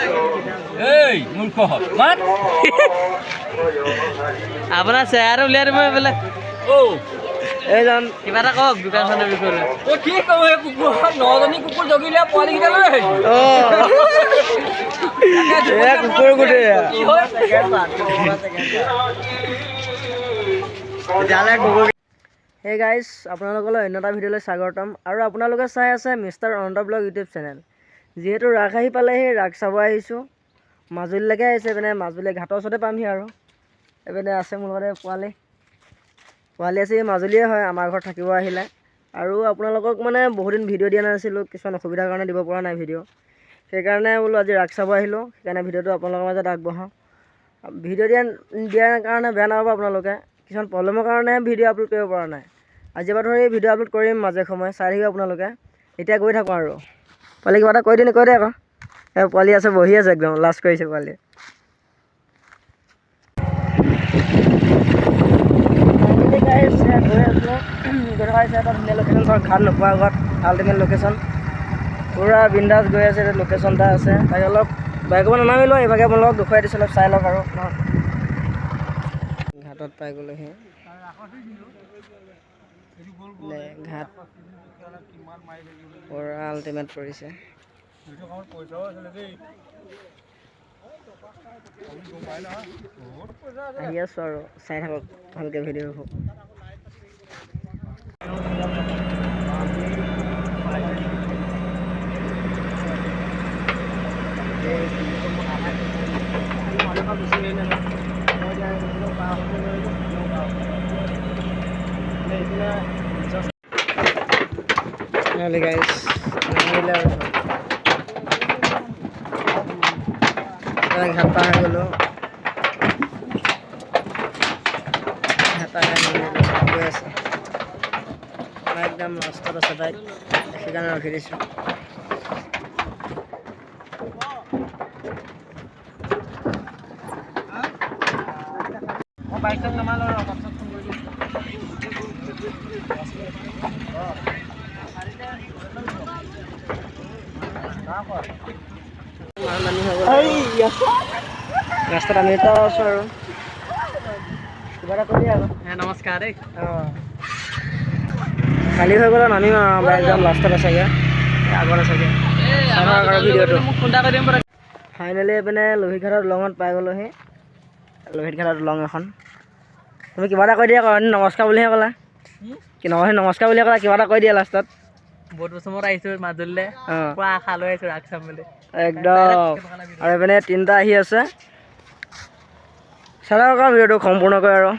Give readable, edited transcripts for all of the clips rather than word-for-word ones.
এই মূৰ্খ মাত আপোনাৰ চেয়াৰ উলিয়াই দিব এইফালে এইজন কিবা এটা কওক দোকানখনৰ বিষয়ে কি কওঁ এই কুকুৰ 9জনী কুকুৰ জগিলে পোৱালিকেইটা লৈ কুকুৰ গোটেই হে গাইজ আপোনালোকলৈ অন্য এটা ভিডিঅ'লৈ স্বাগতম আৰু আপোনালোকে চাই আছে মিষ্টাৰ অনন্ত ব্লগ ইউটিউব চেনেল। যিহেতু ৰাস আহি পালেহি ৰাস চাব আহিছোঁ, মাজুলীলৈকে আহিছে। এইপিনে মাজুলী ঘাটৰ ওচৰতে পামহি আৰু এইপিনে আছে মোৰ লগতে পোৱালি আছে, মাজুলীয়ে হয়, আমাৰ ঘৰত থাকিব আহিলে। আৰু আপোনালোকক মানে বহুদিন ভিডিঅ' দিয়া নাছিলোঁ, কিছুমান অসুবিধাৰ কাৰণে দিব পৰা নাই ভিডিঅ', সেইকাৰণে বোলো আজি ৰাস চাব আহিলোঁ। সেইকাৰণে ভিডিঅ'টো আপোনালোকৰ মাজত আগবঢ়াওঁ। ভিডিঅ' দিয়াৰ কাৰণে বেয়া নাপাব আপোনালোকে, কিছুমান প্ৰব্লেমৰ কাৰণে ভিডিঅ' আপলোড কৰিব পৰা নাই। আজিৰ পৰা ধৰি ভিডিঅ' আপলোড কৰিম মাজে সময়ে, চাই থাকিব আপোনালোকে। এতিয়া গৈ থাকোঁ আৰু পোৱালি কিবা এটা কৈ দিওঁ কৈ দে আকৌ। এই পোৱালি আছে, বহি আছে, একদম লাজ কৰিছে পোৱালি। গৈ আছোঁ ধুনীয়া লোকেশ্যন, ধৰক ঘাট নোপোৱাৰ আগত আল্টিমেট লোকেশ্যন, পূৰা বিন্দাছ গৈ আছে। এতিয়া লোকেশ্যন এটা আছে, তাকে অলপ বাইকৰ পৰা নানামিলোঁ, এইভাগে আপোনালোকক দেখুৱাই দিছোঁ, অলপ চাই লওক আৰু ঘাটত পাই গ'লোহি। ঘাট পূৰা আল্টিমেট পৰিছে। আহি আছোঁ আৰু চাই থাকক ভালকৈ ভিডিঅ'বোৰ। ঘাট পাৰ হৈ গ'লোঁ, গৈ আছে একদম ৰাস্তাত আছে বাইক, সেইকাৰণে ৰখি দিছোঁ। মই বাইকখন নমালোঁ আৰু পাছত ফোন কৰি দিম। ৰাস্তাত আমি এটা আছোঁ আৰু কিবা এটা কৰি আৰু নমস্কাৰ দেই। অঁ খালী হৈ গ'লে নামিম আৰু একদম লাষ্টত আছেগৈ, আগত আছেগৈ ভিডিঅ'টো। ফাইনেলি এইপিনে লোহিত ঘাটৰ দলঙত পাই গ'লোহি। লোহিত ঘাটৰ দলং এখন। তুমি কিবা এটা কৈ দিয়া আকৌ, নমস্কাৰ বুলিহে ক'লা, কি নহয় নমস্কাৰ বুলিহে ক'লা, কিবা এটা কৈ দিয়া লাষ্টত। বহুত বছৰ মূৰত আহিছোঁ মাজুলীলৈ, পুৰা আশা লৈ আহিছোঁ ৰাস চাম বুলি একদম। আৰু এইপিনে তিনিটা আহি আছে, চাই থাকক আৰু ভিডিঅ'টো সম্পূৰ্ণকৈ। আৰু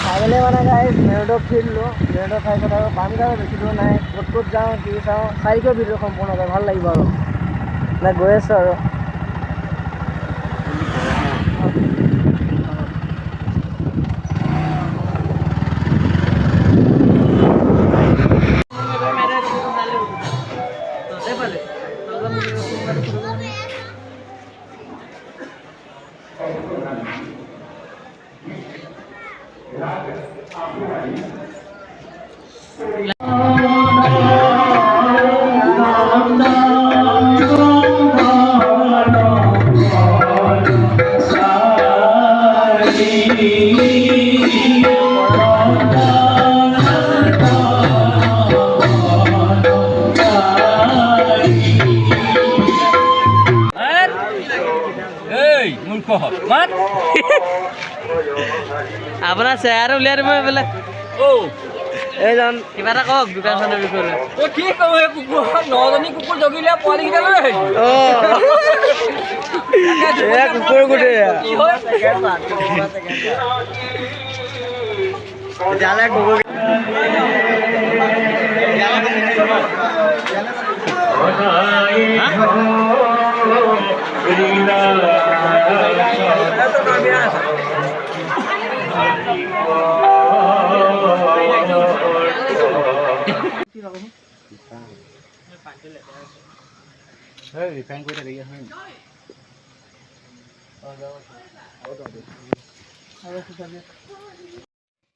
ফাইনেলি মানে গাইজ মেৰ'ডক ফিল্ডলো, মেৰ'ডক ফাইছত আৰু পামগৈ আৰু বেছি দূৰ নাই। ক'ত ক'ত যাওঁ কি চাওঁ চাই থাকিব ভিডিঅ' সম্পূৰ্ণকৈ, ভাল লাগিব আৰু গৈ আছোঁ আৰু। আপোনাৰ চেয়াৰ উলিয়াই দিব এইফালে এইজন কিবা এটা কওক দোকানখনৰ বিষয়ে কি কওঁ এই কুকুৰ 9জনী কুকুৰ জগিলে পোৱালিকেইটা লৈ কুকুৰ গোটেই তেতিয়াহ'লে কুকুৰ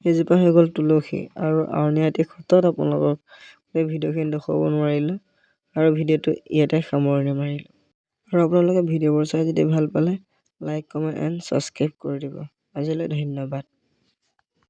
সেইজোপা হৈ গ'ল তুলসী আৰু আউনীআটী সত্ৰত আপোনালোকক এই ভিডিঅ'খিনি দেখুৱাব নোৱাৰিলোঁ। আৰু ভিডিঅ'টো ইয়াতে সামৰণি মাৰিলোঁ। আৰু আপোনালোকে ভিডিঅ'বোৰ চাই যদি ভাল পালে লাইক কমেণ্ট এণ্ড ছাবস্ক্ৰাইব কৰি দিব। আজিলৈ ধন্যবাদ।